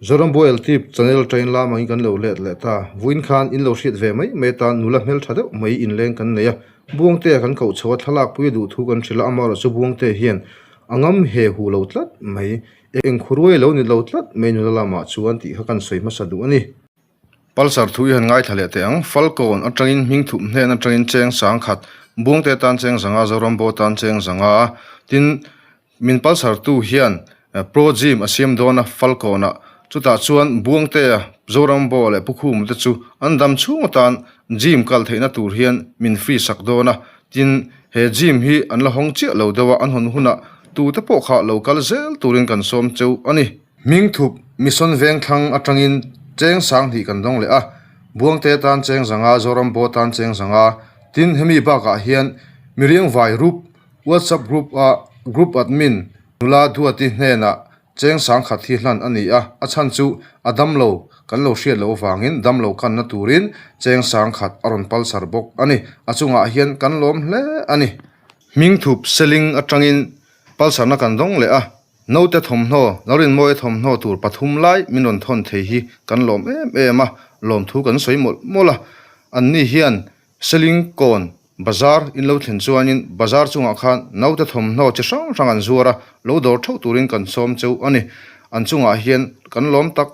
Zorambo tip channel train la mai kan lo let ta vuin khan in lo hriat ve mai meta nula hmel thade mai in leng kan neya buangte kan ko chho thalak pui du thu kan thila amara chu buangte hian angam he hu lo tlat mai eng khuroi lo ni lo tlat mai nula lama chuan ti kha kan soi ma sadu ani Palsar thui han ngai thale te ang falcon atangin ming thu hne na tangin cheng sang khat buangte tan cheng zanga Zorambo tan cheng zanga tin min palsar tu hian pro gym asiam dona falcona chuta chuan buangte Zorambo le Pu Khumtea chu andam chunga tan gym kal theina tur hian min free sak dona tin he gym hi an la hong che lo dawa an hon huna tu te po kha local zel turin kan som cheu ani ming thup mission veng thang atangin cheng sang hi kan dong le a buangte tan cheng zanga Zorambo tan cheng zanga tin hemi ba ka hian miriang vai group WhatsApp group admin nula duati hne na cheng sang khat hi hlan ani a achan chu adam lo kan lo hriat lo wangin dam lo kan na turin cheng sang khat aron palsar bok ani achunga hian kan lom hle ani ming thup selling atangin palsar na kan dong le a note thom hno norin moi thom hno tur pathum lai minon thon thei hi kan lom ema lom thu kan soi mol mola anni hian selling kon bazar in lo thlen chuanin bazar chunga khan note thom hno chi sang sang an zuara lo dor thau turin kan som cheu ani an chunga hian kan lom tak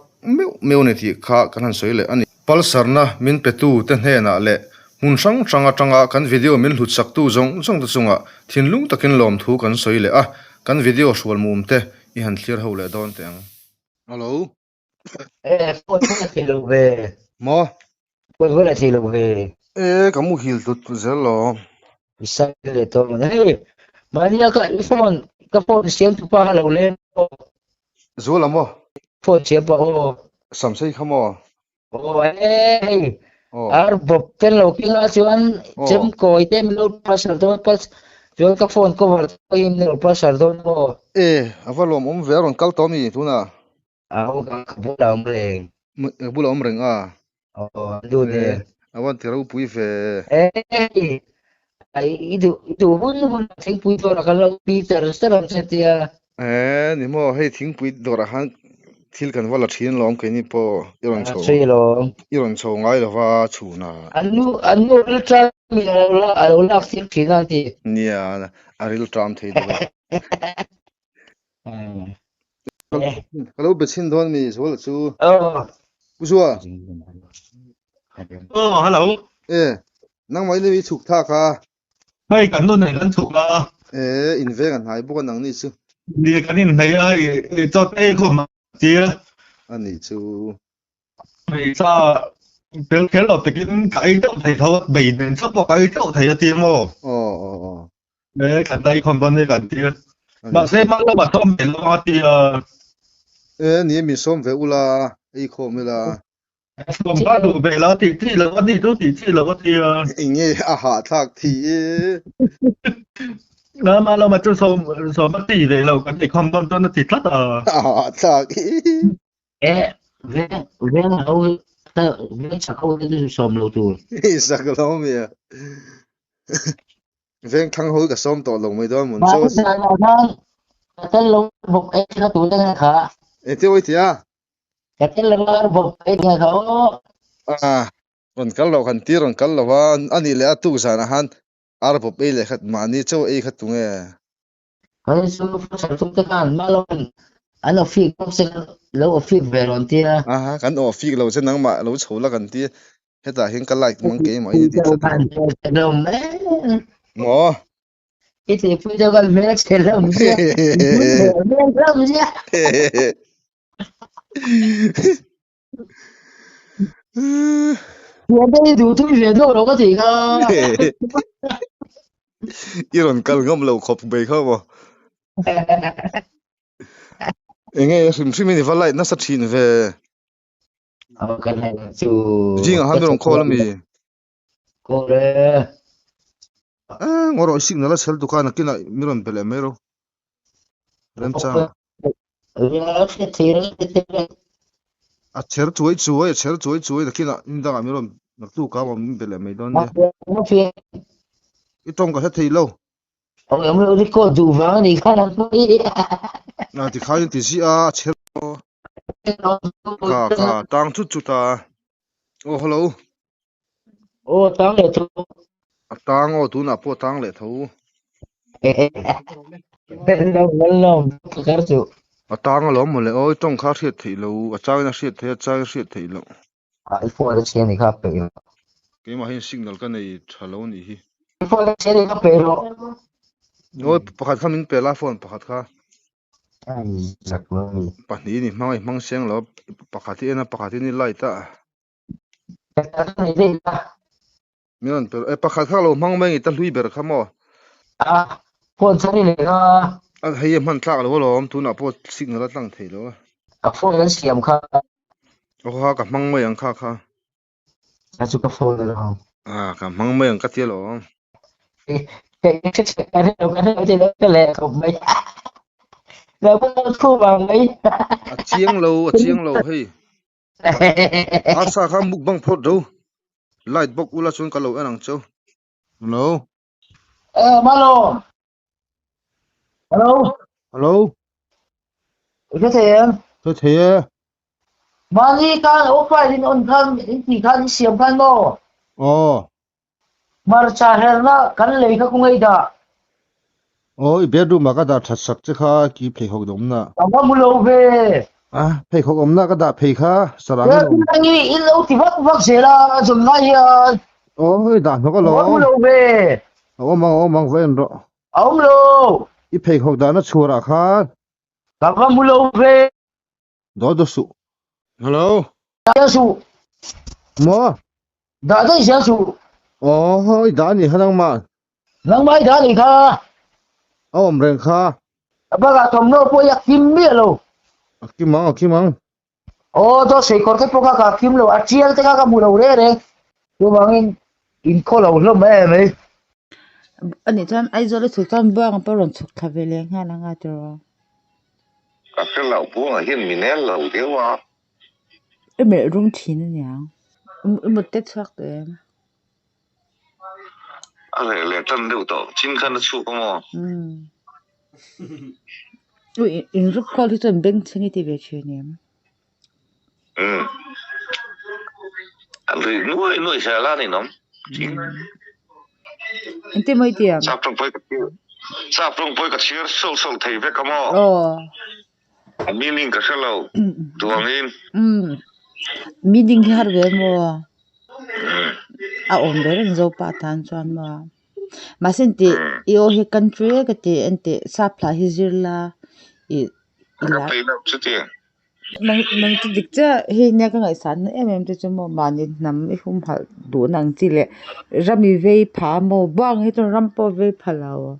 meu ne thi kha kan han soi le ani palsarna min petu te hne na le mun sang changa kan video min hlut sak tu zong ta chunga thinlung takin lom thu kan soi le a kan video shwal mum te I han clear ho le don te ang hello phone thì lo về mo phone thì lo về kamu hil tut zelo isa le to hey mania ka phone siam tu pa lo le zola mo phone siam pa o samsei khamo hey ar bop ten lo kinga chuan chem koi tem lo pasal to pas chuan ka phone cover im lo pasal do mo avalom veron kal tomi tuna au ka bula omreng bula omreng a du ne awan tirau pui ve ai itu bun thing pui to la kalau Peter restaurant setia ni mo hei thing pui dora han thil kan wala thin lom ke ni po iron cho ngai lawa chuna anu tra mi la thil thina ti nia aril tram thei do kalau bechin don mi zol chu uzwa hello nang mai ni chuk tha kha hey kan lo nei kan chuk la in ve kan hai bu kan nang ni chu ni kan in nei ai cho te khom ti ani chu vì sao béo kéo lọt thì cái chỗ thầy thôi bị nên sắp vào cái chỗ thầy tiền mà đấy gần đây còn vấn đề gần tiền mà xem mà nó mà không bị lo thì ni mi som ve ula ei khom la không có đủ về lo thì là có gì tốt thì là có thì nghe a ha thak thi nó mà cho số mất tỷ về là cái không có nó thì rất là thak ven au ta ven sakau ke som lo tu sakalo mi ven thang hoi ka som to lo mai do mun so ta lo bok ai ka tu le kha te oi tia ka te lo bok ai ka kha ron kal lo kan ti ron kal lo wa ani le atu sana han ar pop ei le khat mani cho ei khat tu nge ka su sa tu ta kan malon ano fi ko se lo fi veron tia kan o fi lo se nang ma lo chola kan ti heta hin ka like mang ke mai ni ti mo ite pu da gal me se lo mi ya dai du tu je no lo ka ti ka iron kal ngam lo khop be kha mo enge sim ni valai na sa thin ve kan hai chu jing han ron khol mi ko re ngoro signal sel dukan kina miron pele mero rem cha a cher chuai da kina inda ga miron nak tu ka bom pele me don ne itong ka thei lo em lo ko du va ni kha na na ti kha ti si a cher Ka tang chút ta. Oh hello. Ô tao để thu. Tang o tu na po tang le thau. Lâu cái chỗ. Tang a lom mo le oi tong kha hriat thei lo a chang na hriat thei a chang hriat thei lo. iPhone nó xe này khác vậy. Ke ma hin signal ka nei thalo ni hi. iPhone nó xe này khác vậy rồi. Oi pakhat kha min pe la phone pakhat kha. Ai giặc rồi. Pahni ni mang seng lo pakhati ena pakhati ni lai ta. Cái này đây là. Mian pe e pakhat kha lo mang mai ta hlui ber khamo. À, phone xe này là. A hei man tlak lo lom tu na po signal tlang thei lo. À phone nó siam khác. O ha ka mang mai ang kha kha. Nó chụp cái phone này không. À ka mang mai ang ka tia lo. Cái này thì nó cái lẹ không mấy. Rồi có thu bằng mấy. A chiang lo hei. A sa kha muk bang phot do. Light box ula chun ka lo anang cho. Hello. Malo. Hello. Hello. Cái gì em? Tôi thấy Mà đi cái ốp phải đi ôn khăn, đi khăn xiêm khăn mò. ồ Mà cha hẹn nó khăn lấy cái cũng ấy đó. ôi bedroom mà cái đã thật sắc chứ kha kí phê học đúng nè Tao có mua lâu về. à phê học ông nè cái đã phê kha sarang Cái ông này như ít lâu thì vắt sẽ là dùng ngay ôi đã nó có tao có mua lo lâu về. ông mang về rồi Ông lâu. ý phê học đã nó chua ra kha Tao có mua lâu về. đó đó su hello Giá sụ. mo Đã tới giá sụ. ôi đã nhỉ hắn mà Nắng mai đã đi kha. ông rèn kha Bác ạ thầm nó bôi yak kim bia lâu. kim mang Ô tôi sẽ có cái bác cả kim lâu. À chia cái cả mua lâu đấy. Tôi bằng in khó lâu lắm em. Ani tan ai zole thu kan bang paron chuk thavele nga na nga tro Cả cái lẩu bún ở hiện mình lẩu thiếu mà e me rung thin nya một tết chak de à lẽ chân đều tổ chín khăn nó chua mà ui in rup kol hiton beng chengi ti ve chene anh thì nuôi xe la này nó chín inte moi tiam sắp trong bơi cái chiếc sâu sâu thấy về cái mà oh mình linh cái lẩu tuồng in meeting har ve mo a om de ren zo pa tan chuan ma masenti io he country ka ti ente sapla hizirla i cái ila tay đâu chứ tiền mang ti dik cha he nya ka ngai san em te chumo mani nam i hum hal du nang chi le rami ve pha mo bang he to rampo ve phalaw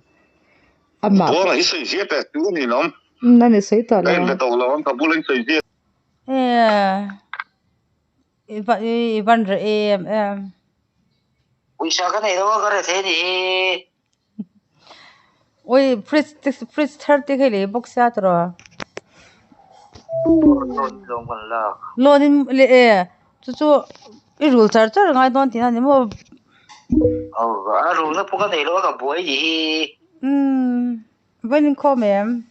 ama bún là ít sợi giết đấy chú này nó na ne sei ta đây la là tàu lẩu tàu bún lấy sợi giết Ivan re em Ui sao cái này đâu có thể thế thì oi fritz 30 cái le box sa tro Long còn là lonin le chu I rule char ngai don tin ani mo rồi nó có thể đâu có buổi gì when come em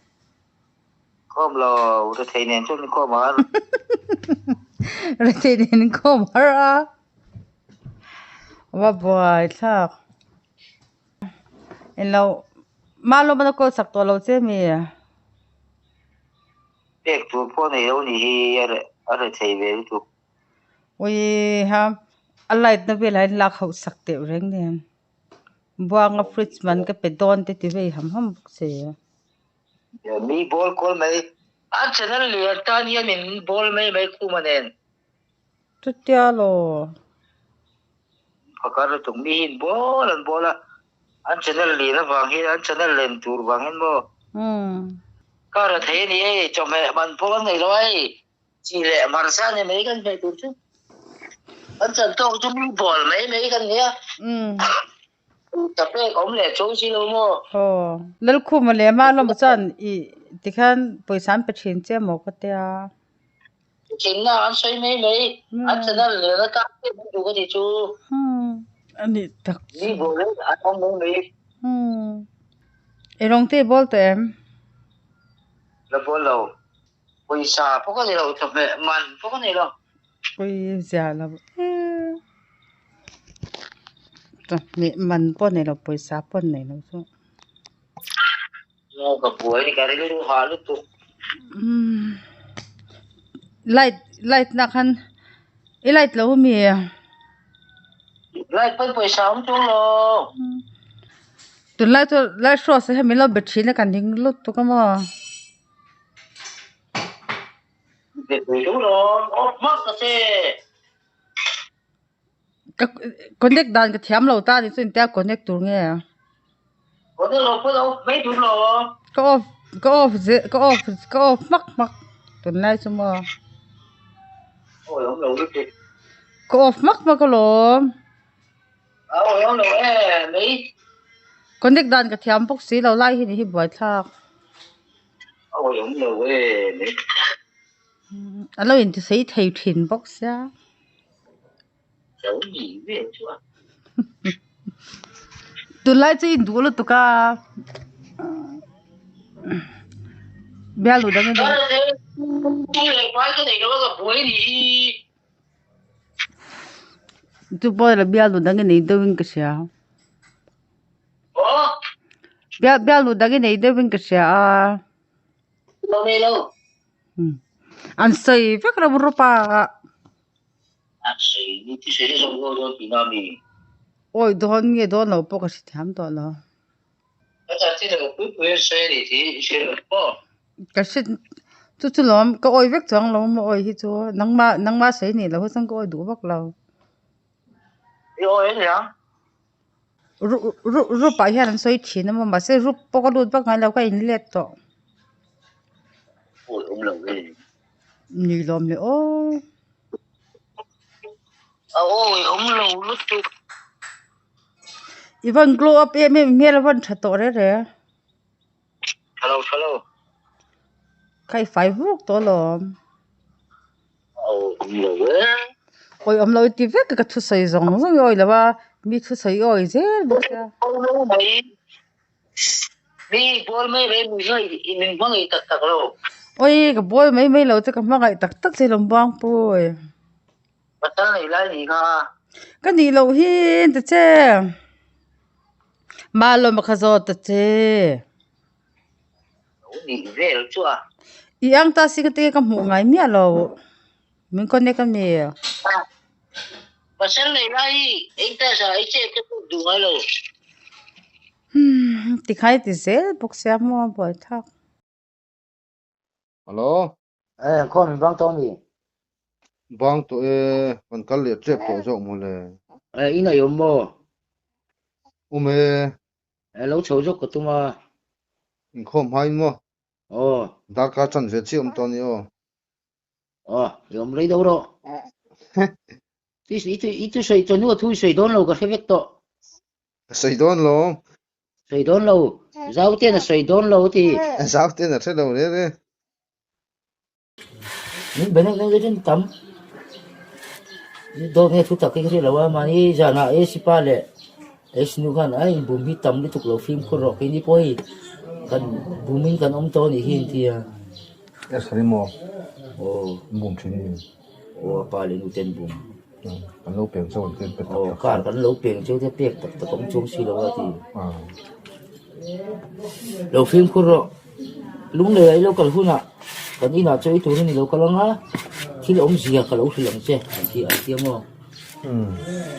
không là tôi thấy nên cho nó có mà retain come ara wa boy thak en lo malo man ko sak to lo che mi biết tôi có này đâu thì ở thấy về tôi oi ha alait na be lai lak ho sak te reng ne buanga fritz man ka pe don te ti ve ham se mi ball call mấy anh channel liền ta ni mình ball mấy khu mà nên tu tia lo hoặc là tụi mi hin ball là anh channel liền nó vàng hin anh channel liền tour vàng hin mo có là thế này cho mẹ bạn ball này rồi chỉ lệ mà sao này mấy cái về tour chứ anh channel tôi cho mi ball mấy cái nhá tập cái cũng lệ chỗ gì đâu mo lel khu ma le ma lo ma chan I tikhan poisan pe thin che mo ka tia chính là anh xoay mấy anh channel liền nó cắt cái đủ cái gì chú ani tak đi bộ lên anh không muốn đi erong te bol te em là ball lâu quỳ xà phố cái này đâu chụp mẹ màn phố cái này đâu ôi già là mẹ mình bọn này là bồi sa bọn này là sao nó gặp buổi đi cái đấy lúc hà lúc tụ light na khan light lo mi lại bên bồi xà không chung lo tu light so sa hemi lo betri na kan ding lut tu kama để bồi chung lo ốp mắt cái connect dan ka thiam lo ta ni sun ta connect tur nge có cái lo có đâu mấy chung lo ko off mak tu lai chuma ôi ông lâu lúc đi ko off mak ko lo ôi ông lâu mấy connect dan ka thiam bok si lo lai hi ni hi boi thak ôi ông lâu mấy alo in tu sei thei thin bok sa cháu gì vậy chú à tu lai chu in du lo tu ka bia lu dang ni cái này quái cái này nó gặp buổi đi tu boy la bia lu dang ni do wing ka sia ủa bia lu dang ni do wing ka sia lâu đây lâu an sei vek ra bur pa à sĩ đi thì sĩ xong rồi thì nam đi oi don nge don lo po ka si tham to lo cái thứ thì là cứ quên sĩ thì sĩ là có ka si tu lom ka oi vek chang lo mo oi hi chu nang ma sei ni lo sang ko oi du bak lo thì ôi đấy hả ru pa hian an soi thin ma se ru po ka lut bak ngai lo ka in let to ôi ông lâu ghê ni lom le o ôi ông lâu lúc tôi Ivan glow up me la van thato re hello kai fai vuk to lo ôi ông lâu ghê oi am lo ti vek ka thu sai zong oi la ba mi thu sai oi je bo ya ông lâu mày đi bol mấy đấy mình có người tật tật đâu oi ka boy mai lo te ka ma ngai tak se lom bang poi mà tao này là gì cả ka ni lo hin te che ma lo ma khazo te che ông đi về rồi chú à i ang ta si ka te ka mu ngai mi lo min ko ne ka mi mà sáng này là gì anh ta sao anh chơi cái cuộc đùa rồi ti khai ti se bok se mo boy thak alo con mình băng tông gì bang to man kal le trep to zo mo le ý này ông mò ume lâu chấu chốt của tôi mà in khom hai mo ồ da ka chan ve chi to ni o ông lấy đâu đó ít水做那个吐水端楼个黑别多 sei don lo 水端楼绕店的水端楼的 sao te na se lo le những bên này nó trên tắm đồ nghe thu tập cái là mà đi giờ nào ấy sipa lệ ấy xin khăn ấy bùm bị tắm đi tục lâu phim có rock cái đi bôi cần bùm mình cần ông to này hiện thì sari mo ồ bum chin ni ồ pa lên uten bùm kan lo peng zo ten pe ồ cả cần lâu tiền chiếu theo tiếc tập công chung xí lâu thì lâu phim có rock lúc này ấy lâu cần hôn à còn đi nào chơi tụi này lâu cần lắm á khi ông gì à cả lâu thì làm chơi thì anh tiêm mà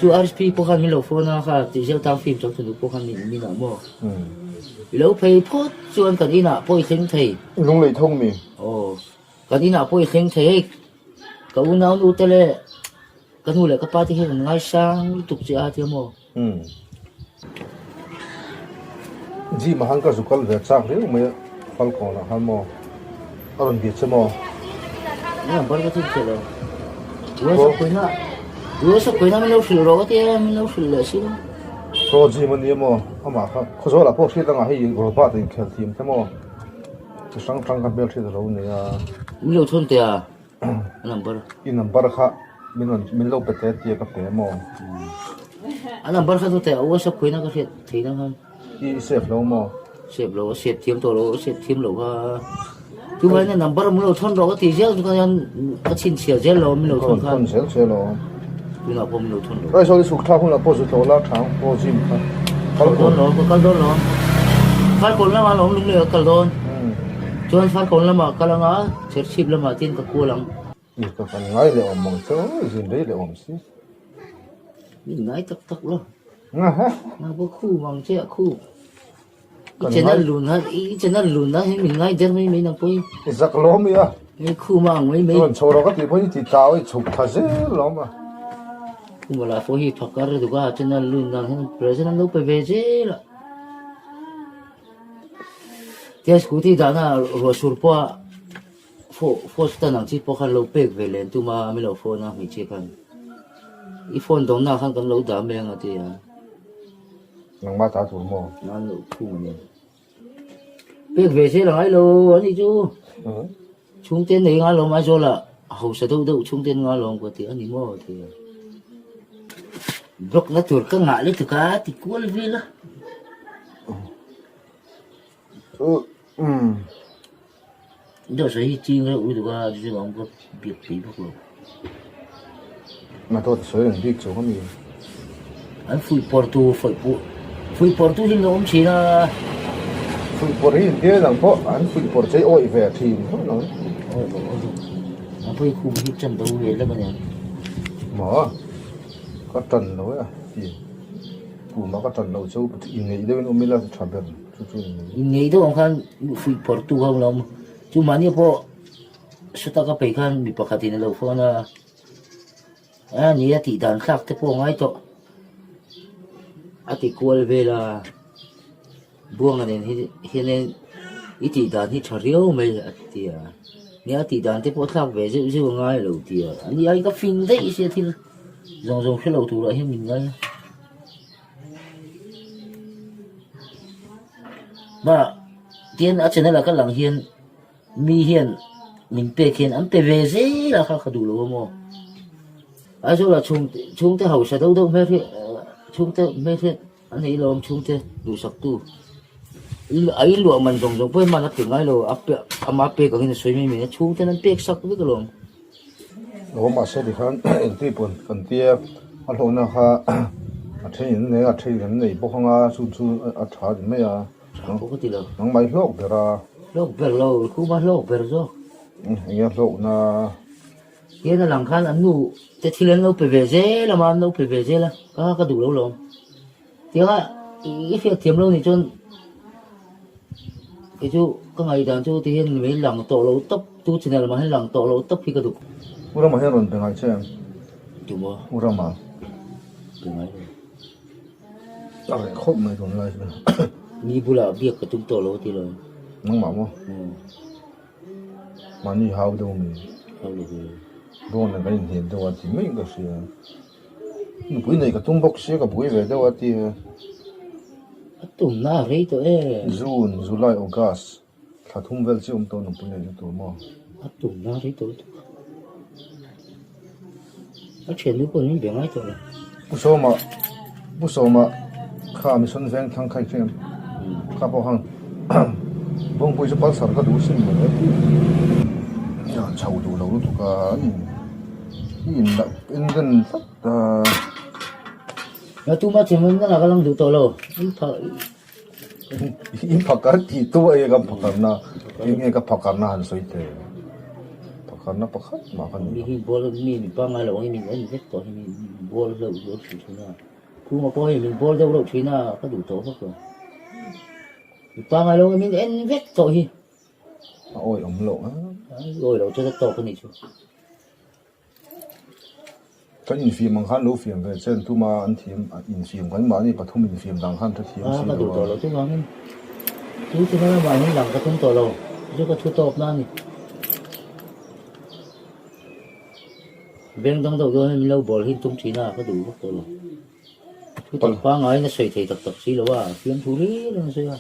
chú RSP có khăn mình lâu phone à cả thì giao tăng phim trong tụi có khăn mình nào mà lâu phải post chú anh cần đi nào post thêm thầy lung lei thong mi ồ cần đi nào post thêm thầy cậu nào nu tele cái nu lại cái party hết ngay sang tục chơi à tiêm mà ji ma hang ka zu kal ve chak re me fal ko na han mo aron bi che mo nhưng mà cái thứ chơi rồi đuôi sao quên mình lâu sửa rồi thì mình lâu sửa lại xin so ji man ni mo ama kha kho zo la po shi ta nga hi ro ba tin khel tim te mo sang sang kan bel thi ro ne ya mình lâu thôn tiệt làm bơ in number kha min lo pe te ti ka pe mo anh làm bơ khai tiệt ủa sao quên cái thiệt thì nó hơn i save lo mo xếp lỗ xếp thêm tổ lỗ xếp thêm lỗ tu mai na number mo lo thon ro ka ti zel ka yan ka chin sia zel lo mi lo thon khan zel lo tu na pom lo thon ro ai so đi sụt thao không là po sụt thao la thang po chim khan kal don lo kal don lo fal kon la ma lo lung le kal don chuan fal kon la ma kalanga cher chip la ma tin ka ku lang ni ka kan ngai le om mong cho zin dei le om si ni ngai tak tak lo nga ha na bo khu mang che khu channel lun ha I channel lun na hi min ngai der mai mai na poi zak lo mi à ni khu mang mai mai còn cho nó cái gì phải thì tao ấy chụp thà dễ lắm mà khu ma la pho hi thakar du ga channel lun na hin president lo pe ve je la tia skuti da na ro sur po fo sta nang chi po khan lo pek ve len tu ma mi lo fo na mi che khan I phone dong na khan kan lo da me nga ti ya nang ma ta thủ mò na lo khu ni pek ve je la ai lo ani chu chung tên này ngã lòng mai rồi là hậu sẽ đâu chung tên ngã lòng của thì anh mò thì block nó chuột cái ngã lấy từ cá thì cuốn đi là đó sẽ chi cái uống được cái gì mà có việc gì không mà tôi sửa được biết chỗ có gì anh phui Porto thì nó cũng chỉ là phui Porto thì thế là có anh phui Porto chơi oi về thì không nói anh phui khu hít chân đâu về là cái này mở có trần nói à gì cụ mà có trần đầu châu thì ngày đây bên ông mới là trả tiền chú ngày đó ông khăn phui Porto không lòng chú mà như po số ta có phải khăn bị bạc hạt tiền lâu phone à nhớ thì đàn khác thế po ngay to thì quay về là Buanga'n hiện nay ít thì đàn thì chả riêu mấy thì nhớ thì đàn thế po khác về dữ ngay lâu thì anh ấy có phim đấy sẽ thì dòng cái lâu thủ lại hết mình ngay mà tiền ở trên đây là các làng hiền mi hiền mình pe hiền anh pe về dễ là khác đủ lâu mà ai số là chúng ta hậu sẽ đâu mấy thế chúng ta mấy thế anh ấy làm chúng ta đủ sắc tu ấy lụa mình dòng với mà nó tiếng ai lo áp pe cái này suy mình chúng ta nó pe sắc với cái lòng nó mà sẽ đi khăn tí buồn phần tia anh hôm nay ha thấy những này bốc hàng su trả gì mấy à không có gì đâu nó máy lốc về lâu khu mà lốc về rồi anh em lốc na cái nó làm khăn anh ngủ thế thì lên lâu về dễ là mà lâu về dễ là có đủ lâu rồi tiếng á cái việc tiêm lâu thì cho cái chú có ngày đàn chú thì hiện mấy lần tổ lâu tóc chú chỉ là mà hay lần tổ lâu tóc khi có đủ ura mà hiện rồi từng ngày xem đủ mà ura mà từng ngày rồi khóc mấy tuần lại mi bu là việc của chúng tổ lâu thì rồi nóng mà mà như hao đâu mình hao được Buanga'n cái hiện đâu thì mấy cái gì bữa này cái tung bốc xe cái bữa về đâu thì tung na rei to June, July, August thà thung vel chứ ông tôi nó bữa này tôi mà tung na rei to ở trên núi còn những biển ấy rồi bữa sau mà khá mình xuân vang thăng khai thêm khá bao hàng bông bôi cho bắt sản cái đủ xin mà đấy chầu đủ lâu tụi cả in gần tất nó tu mà chỉ muốn là cái lòng đủ to lâu in phật cả thì tôi ấy gặp phật cả na in gặp phật cả na hắn soi thế phật cả na phật mà hắn mình bol mình bang ai lâu mình ăn hết to mình bol lâu rồi chú na khu mà coi mình bol lâu chú na có đủ to không mình bang ai lâu mình ăn hết to hi ôi ông lộ á rồi lâu cho nó to cái này chú cái in phim mang khăn lâu phim về trên tu mà anh phim in phim cái mà đi bắt thùng in phim đang khăn thật phim à cái đủ to lâu chú ngang chú cho nó vào những lần cái thùng to lâu chú có thutawp na nè bên trong đầu rồi mình lâu bol hin tung chỉ na có đủ không to lâu chú tổng khoa ngay nó sợi thầy tập xí lâu à phim thú lý nó sợi à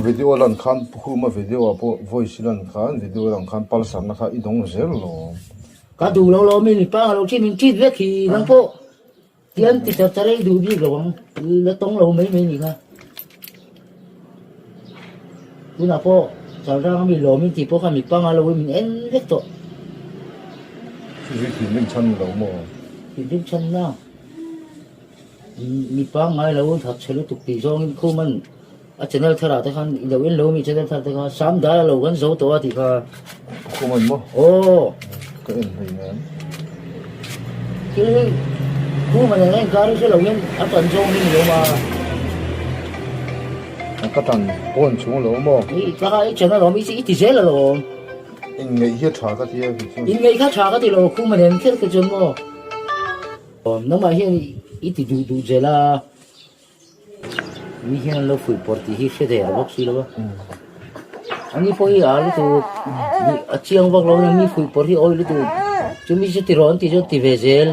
video lần khăn khu mà video voice lần khăn video lần khăn pal sam na kha i dong zel lo cả đủ lâu mình bang lâu mình chít về khi năng po tiền thì cho tới đủ biết rồi nó tông lâu mấy gì ha chú nào po Sekarang kami lo min tipu kami pangalo min endek to. Thì mình chân lâu mà Hindi chân na. Mi pangai lo thật sự tục tỷ trong khu mình. À channel thara ta kan lo in lo mi channel thara ta kan sam da lo kan zo to thì ka. không mình mà Oh. cái này nè Cái khu mình này cái cái lo in à tuần trong mi lo mà. cái thằng bốn xuống lâu mà Cái channel lo mi chỉ ít thế là lo. anh nghĩ hết trả cái gì In ngay khác cha cái thì lo khu mình này cái chân mà. Nó mà hiện ít thì đủ thế là. Mi hiện lo phụ porti hi sẽ để bốc xí lo. Ani poi ali tu chiang vak lo ni phụ porti oi tu. Chúng mi sẽ tiron thì cho tivezel.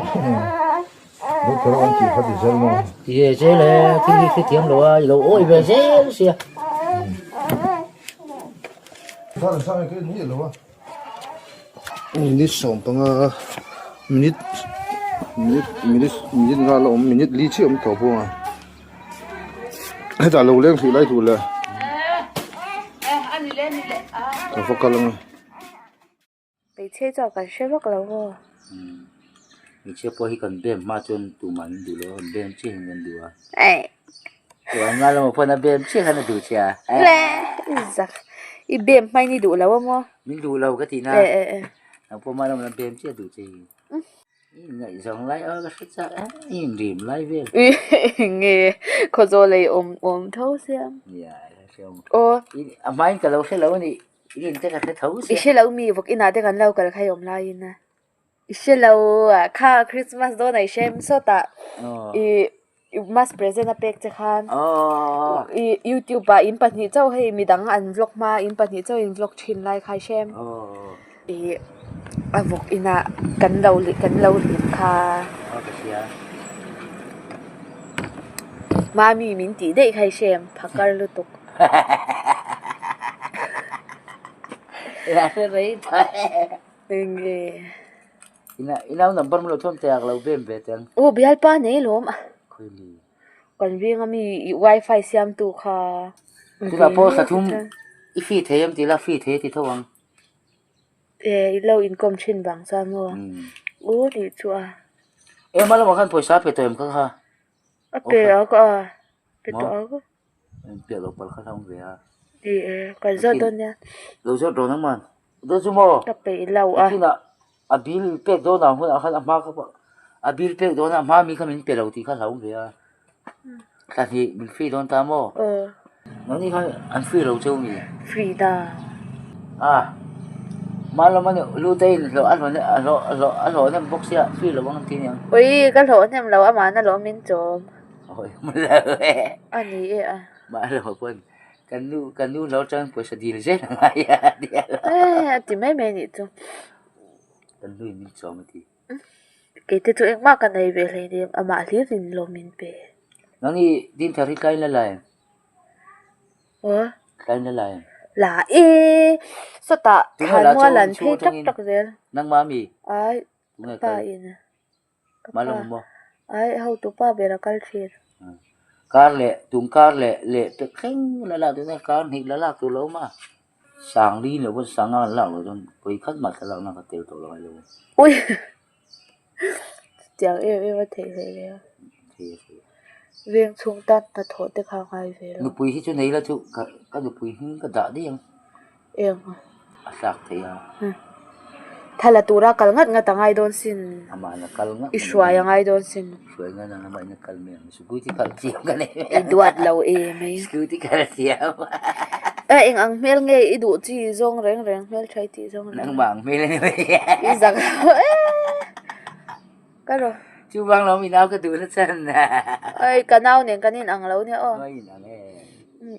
lúc đó anh chỉ phát đi dân mà Tivezel là cái tiếng lo lo oi vezel xia. sao làm sao cái gì lâu à minute sống bằng minute ngã lâu minute lý trí ông tàu buông à hết ta lâu lên thì lại thủ là tàu phật cả lắm bị chế cho cả xe bắc lâu rồi Mi che poi kan bem ma chon tu man du lo bem che ngan du a. ấy Tu nga lo pon bem che kan du cha. lẹ giặc i bem mai ni đủ lâu không Min du lo ka ti na. Ang po ma lo bem che du che. Ngai zong lai a ka sa a in rim lai ve. nghe có rồi lấy ôm thấu xem Ya xem. ô A mai ka lo se lo ni in te ka thau se. ishe lâu mi vok ina te kan lâu cả khai om lai na ishe lâu à kha Christmas do này xem so ta i mas present a pek che khan Oh. i YouTube ba in pani chau hei mi dang an vlog ma in pani chau in vlog thin lai khai xem Oh. i a vok ina kan lo lim kha Oh ka sia. mami min ti dei khai xem phakar lu tuk La se rei ta. nge Ina number mo lo thom te ak lo bem ve ten. ô bial pa nei lom Khoi li. kan vinga mi wifi siam tu kha Tu la po sa thum I fi them ti la fi the ti thawang. e lo income chin bang sa mo ô di chua E ma lo kan poisa pe toem ka ha. a pe a ka pe to a ko En pe lo pal kha thong ve ha. di e kan zo don ya Lo zo do na man. Do chu mo. ta pe lo a Kina abil pe do na hu a khan ma ka. Abil pe do na ma mi kha min pe lo ti kha thong ve ha. Ta hi min fi don ta mo. Nó ni kha an fi lo chu mi. free da À. Mà lo mà lu tay lo ăn lo nem box ya fi lo bang tin yang. oi ka lo nem lo ama na lo min chom Ôi mà là ani e a mà lo quên. Kan lu lo chang po sa deal je na ya dia. e ti mai me ni tu Kan lu min chom ti. ke te tu ek ma ka nei ve le ni ama li rin lo min pe Nó ni din thari kai la lai. ô Kai la lai. la e so ta han mo lan phe tak tak zel Nang mami. ai Ngai pa kai. in Mà lo mo. ai how to pa bera kal thir Kar le tum kar le te kheng la tu na kar ni la tu lo ma. Sang đi lo sang la lo don koi khat ma la na ka tel to lo lo. ui chẳng em có thể về Thì riêng chúng ta ta thổi tới khao ngay về nu rồi pui hi chu nei la chu ka nu pui hin ka da di yang em a sak the ya thay là tura kal ngat ngat ngay don sin ama na kal nga iswa ngay don sin suai nga na ma na kal me su gu ti kal ti ka ne iduat lâu em ấy su ti kal ti ya anh ang mel nghe idu chi zong reng reng mel chai ti zong nang reng bang me le ne i zang cái rồi chu bang lo mi nau ka tu na chan na ai cái nào nè cái nên ang lâu nè ô mai na ne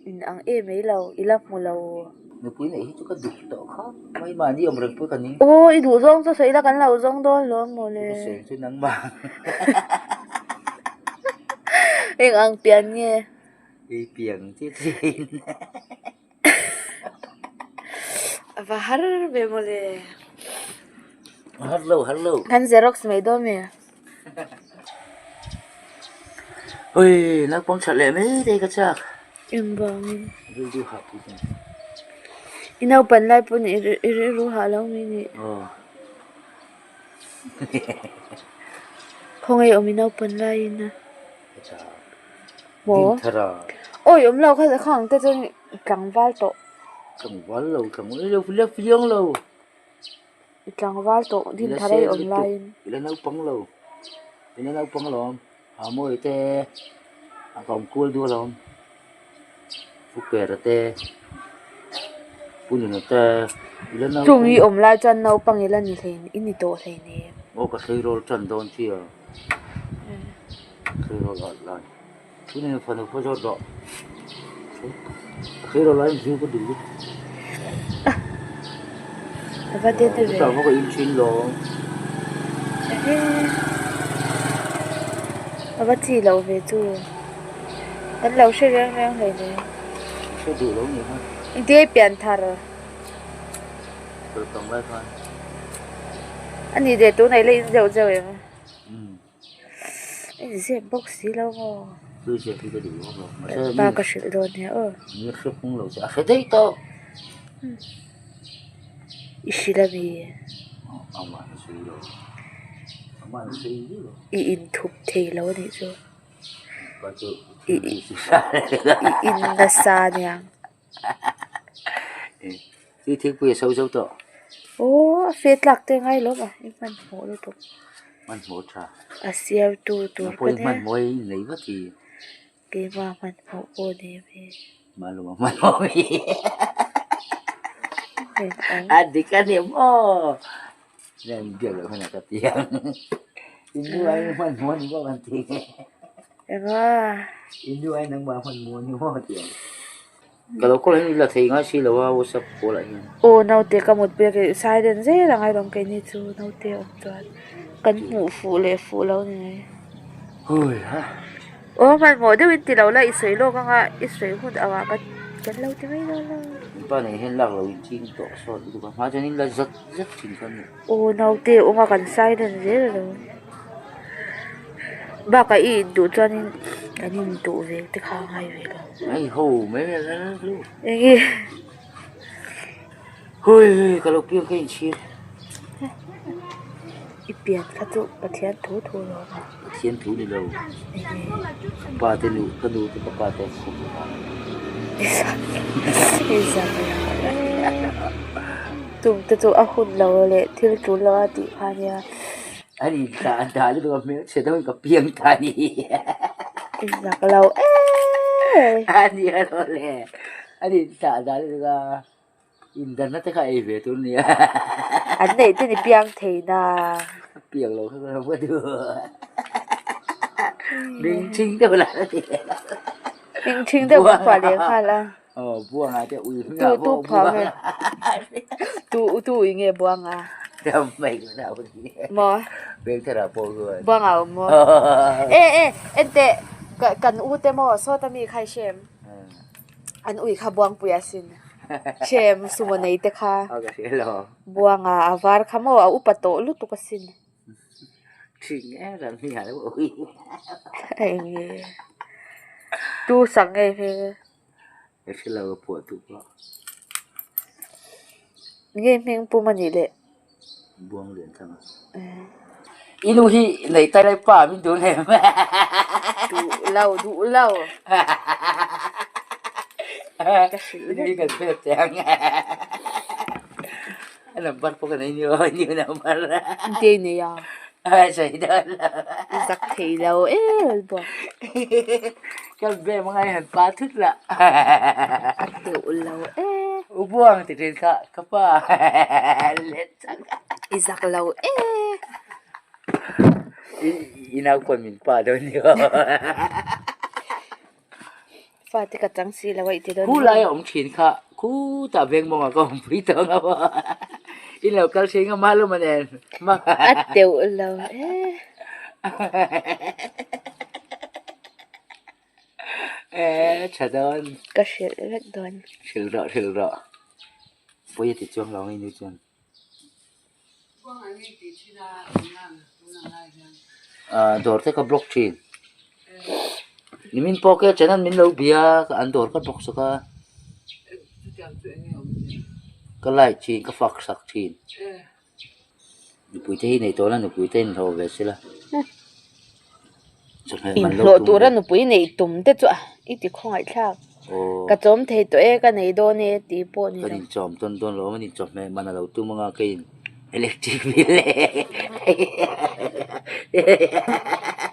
in ang em ấy lâu ilap mo lâu nu pui nei hi chu ka du to kha mai ma ni om reng pu ka ni ô idu zong so sei là cái lâu zong đó luôn mo se le chu nang bang anh ang pian nghe i piang ti tin và har về mo le hello kan xerox mấy đó mẹ ôi nak pong chale me de ka cha em vâng will you happy Inaw panlay po ni iruha lang mini. Không ai inaw panlay na. Mo. Ôi lao khai khang te chân cẳng val to. Cẳng val lâu cẳng lâu lép phiêu lâu. Cẳng val to din tharai online. Ila nau pang lâu. Ila nau pang lom. Amo ite akong cool du lom. Fuker te. Punin te. Ila nau. Chung yi lai chân nau pang ila ni thei ini to thei ni. O ka thei rol chân don chi à. Thei rol online. Punin fa no fa jor do. Thei rol online ju ko du. Và thế thì tao có in chín luôn. Và chỉ lâu về chú. Anh lâu sẽ răng răng rồi nè. Sẽ đủ lâu nhiều hơn. Anh thấy biển thà rồi. Từ tổng lại thôi. Anh đi để tối này lên dầu dầu em. Anh sẽ bốc xí lâu mà. Cứ sẽ thì có đủ rồi. Ba cái sự rồi nè. Như sức không lâu sẽ phải thấy to. Isilami. Ông bạn suy rồi. Ông bạn suy rồi. In thục thề lâu này rồi. Có chữ. In nasa niya. Chứ thích bây giờ sâu to. Ồ, phết lạc tên ngay lắm à. In man mổ được tục. Man mổ trà. À siêu tu tu cái này. Man mối lấy mất thì. Cái mà man mổ ô nè. Mà luôn man mổ gì. Adik kan ya mo. Dan dia lah mana katiang. Indu ai man mo ni ko kanti. Indu ai nang ba man mo ni mo tiang. Kalau kau ini lah thấy ngay xí là wow sắp cô lại nha. Ô nào tiệt cả một bề cái sai đến dễ là ngay đồng cái này chú nào tiệt ông toàn cắn ngủ phụ lâu này. Ôi ha. Ô mà mỗi đứa bên tì lâu là ít sấy lô con à ít sấy hút à cái lâu thế mấy lâu. Ba này hiện lạc là chín tổ sốt được không? Hóa cho nên là rất chính xác. Ô nào tiệt ông mà cắn sai đến dễ rồi. Ba cái ý đủ cho nên cái nhìn đủ về tức khang hay về rồi. Ai hù mấy cái đó luôn. Ê. Ôi kalau piang cái chi. Ít biển các chỗ bát thiên thú rồi. Thiên thú đi đâu? Ba tên lũ cái lũ thì ba tên không. Tụi à hôn lâu lệ thiếu chú lâu đi pha nha. Anh ta itu kami sedang kepiang tadi. Nak lau Ani oleh. Ani tak ada juga internet kayak itu ni. Anh này thì piang thế na. Piang lâu không có được. Đinh chính đâu là gì? Đinh chính đâu phải liền phải là. Buanga'n thì ui. Tu phang này. Tu nghe Buanga'n. Đâu mày nào đi. Mo. Bên thế là bao rồi. Buanga'n mo. Ente kan ute mo so ta mi khai shem. An ui kha buang puya sin. Shem sumonay te kha. Okay, lo. Buanga'n avar kha mo upato lu tu ka sin. Ching ran mi ha ui. Ai nghe. Tu sang nghe phe. Cái là bộ tu lo. Nghe mình pu mani le. Buang liền thằng. Inu hi này tay lại pa mình tu này. Du lâu. Ini kan petang. Anh bắt cái này như nào mà. Đi này à. Sai đó. Giặc thì lâu bo. Cái bé mà ngay hẳn pa thức là. Du lâu Buang thì trên cả pa. Lên sang. Giặc lâu Inaw ko min pa daw niyo. Fati ka tang sila wa iti daw. Kulay om chin ka. Ku tabeng mo nga kong prito nga ba. Ilaw kalsi nga malo manen. At dew ulaw. Chadon. Kasil rat don. Silro. Pwede ti chuang law ini chuan. Door te ka blockchain. Ni min pocket chanan min lo bia ka andor ka box ka. cái lại chi cái phật sắc chi nụ bụi thế này tôi là nụ bụi tên thầu về xí là in lo tu ra nụ bụi này tụm tết chua ít thì không ai khác cái chôm thấy tôi cái này đó này tí bộ này cái nhìn chôm tôn tôn lỗ mà nhìn chôm này mà là đầu tư mga cái electric bill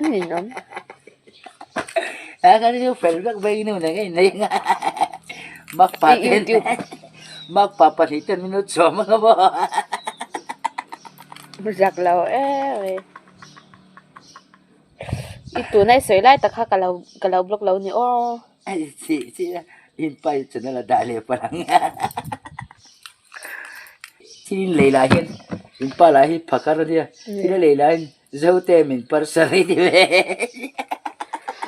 nhìn lắm cái này phải rất vây nữa này cái này mắc paten mắc paten mình nó chôm mà bo giặc lâu ít tuổi này sấy lại tất cả cái lâu block lâu này ô chị in bay cho nên là đại lệ parang chị lấy lại hiện in pa lại hi phakar đi chị lấy lại dâu tê mình par sari đi về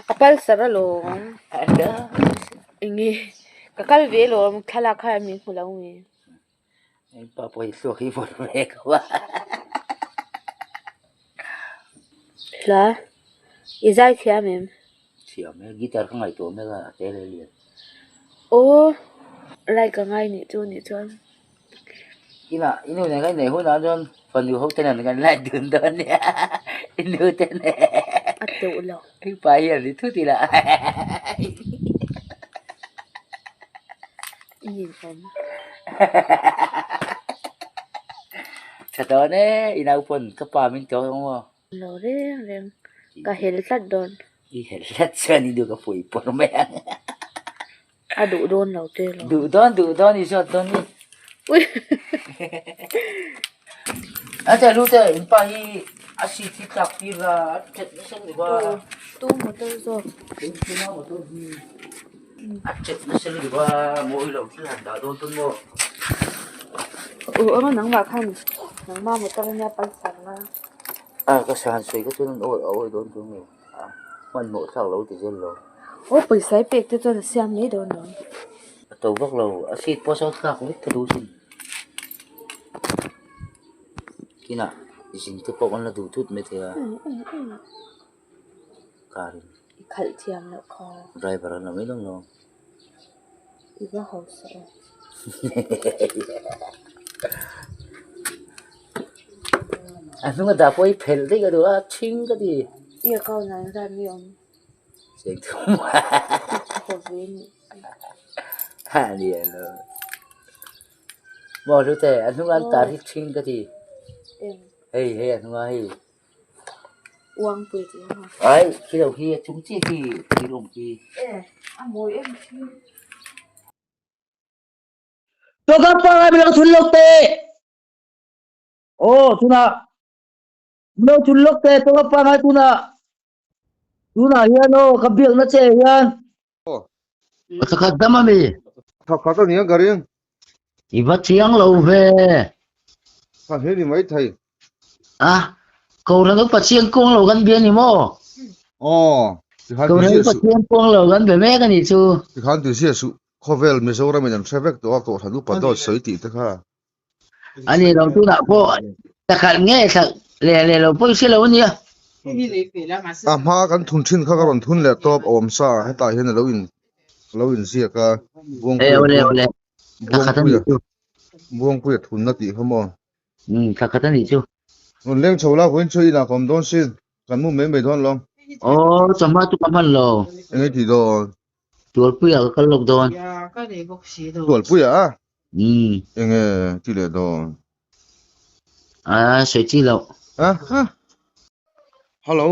kapal sara lo ada ingi kakal ve lo khala kha mi khulau mi in pa poi so khi phot về quá la izai khia mem siam guitar không ai tổ mới là thế này liền ô lại cả ngày nè cho cái nào inu này cái này hồi nào cho phần nhiều hôm tên là cái lại đường đơn nè inu tên này at tu lo cái bài hiện thì thứ thì là nhìn không thật đó đấy inau pun cái pa mình cho không à lo re ka hel sat don đi hết rất chân đi được cái phổi bột mẹ a du don lo te lo đủ đón đi cho đón đi ui à thế lúc thế in pa hi asi thì chắc đi là chết nó sinh đi qua tu một tu rồi cái nó một tu chết nó sinh đi qua mỗi lần cứ hành đạo đón tuân mô nó nắng vào khăn nắng mà một tao nha bắn sẵn là à cái sàn suy cái tuân ôi đón tuân mô à mình mỗi thằng lâu thì dân lâu ô bự sấy bẹt cho là xem mấy đồ nữa tàu vác lâu asi po sao khác không biết cái đồ gì cái nào xin cái bộ con là đủ thút mấy thế à Karin khẩy chiam nó kho driver là mấy đồng nào iba hậu sợ à nhưng mà đã quay phèn đấy cái đó chính cái gì yêu câu này ra miệng sẽ không không biết à liền rồi mà rồi thế anh không ăn ta thích chính cái gì hey anh không ai uang bự chứ hả ấy khi đầu kia chúng chi thì đồng chi ăn mồi em tôi gặp phải ai bilang thun lok te oh tuna bilang thun lok te tôi gặp phải ai tuna hian oh kabiak na che hian sakhat dama mi thắc khát nhiều cái riêng iba chiang lo ve thằng hết đi mấy thầy à cầu ra nước chiang kong lo gan bien ni mo thì hắn cầu ra tự nước nhiên chiang kong lo gan be me kan ni chu thì hắn tự nhiên sự khovel mình sau đó mình làm xe vét đó tổ thành lúc bắt đầu sấy tị thế ha ani dong tu na po takal nge sak le lo po se lo ni mà cái thun chín khác còn thun lẹ top ôm sa hay tại hiện là lâu in xia cả buông ole takatan ni chu buông quẹt thun nó tị không mà takatan ni chu còn lên chầu la quên chơi là còn đón xin cần mua mấy thon long oh chama tu kaman lo anh ấy thì đồ tuol pu ya ka lok don tuổi bụi à anh ấy thì là đồ à soi chi lo à hello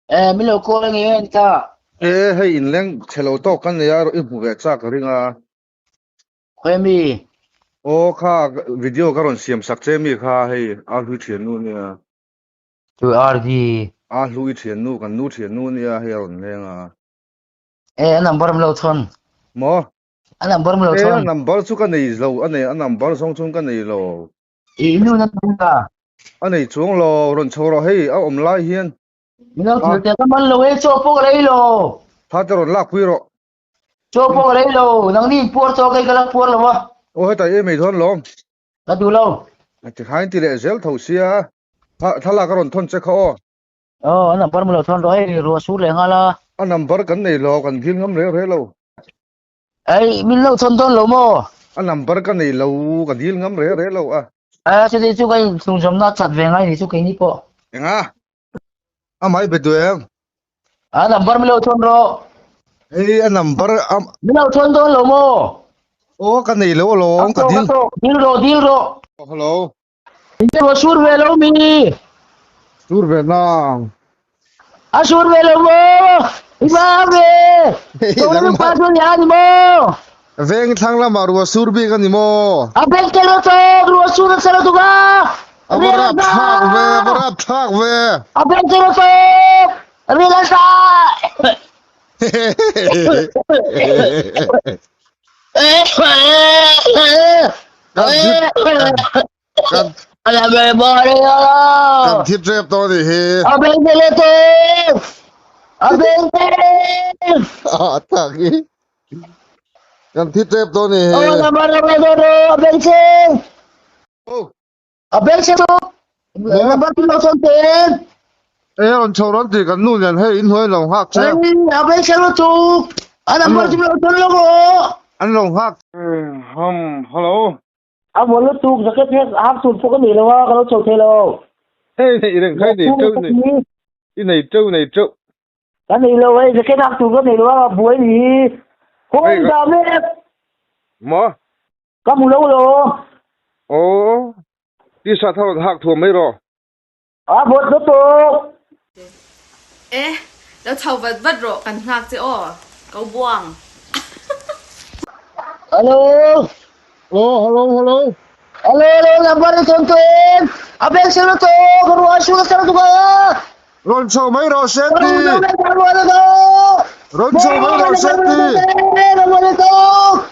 mi lo ko ngi en ta hay in lên chelo to căn này rồi im bùi chắc cái ring à khoi mi ô kha video cái còn xem sắc chế mi kha hay lui thiền nu nè tu ardi lui thiền nu còn nu thiền nu nè hay còn lên à anh number lo thon mo anh number lo anh thon number chú cái này lâu anh này number xong chung cái này lâu inu na ta anh này chung lâu rồi chầu rồi hay lại hiền inu tu te ka man lo e cho po rei lo thà cho rồi lạc quy rồi cho po rei lo nang ni por cho kai kala por lo wa ô hay tại em mấy thon long ka du lo thì hai tỷ lệ zel thầu xia thà là cái rồi thon check ho anh number lo thon rồi ro su le ngala number cái này lo còn phim ngắm đấy thế lâu ai min lo thon thon lo mo anh number cái này lâu cái deal ngắm rẻ lâu Chứ đi chú cái dùng chấm nó chặt về ngay thì chú cái ní po. Em mấy biệt tuổi em. Number mình lâu thôn rồi. Ê, number Mình lâu thôn thôi lâu mô. cái này lâu lâu cái deal. Deal rồi. Hello. Ini lo sur về lâu mi. Sur Việt Nam. Sur về lâu mô. Ima về. Tôi nó qua xuống nhà đi mô. Veng thang la maru sur bi kan mo. Abeng kelo to, ruas sur sa tu ba. Abara thak ve. Abeng kelo to. Rela sa. Ala be bore yo. Kan thip trap to ni he. Abeng kelo to. Abeng kelo. Taki. Kan thip trap to ni he. Abeng kelo. Oh. Abeng kelo. Number tu lo son ten. On choron ti kan nu yan he in hoi long hak che. Abeng kelo tu. Number tu lo son lo go. An long hak. Hello. Muốn nó tụt ra cái áp sụt cho cái gì đâu á, nó chầu thế đâu. Hey, đừng khai này trâu này. Cái này trâu. Cái này đâu ấy, cái áp sụt cái này đâu á, buổi gì. Không sao biết. Mà. Có một lâu rồi. Ồ. Đi sao thao hạc thua mấy rồi. Bột nó tụt. Ê,แล้วเท่าvật rồi, cần ngạc chứ ồ, câu buông. Alo. Hello. Alo, number nó tụt tên. Abeng xe nó tụt, cái ruas xuống xe nó tụt á. Ron show mấy rồi set đi. Ron show mấy rồi set đi. Ron show mấy rồi set đi. Number nó tụt.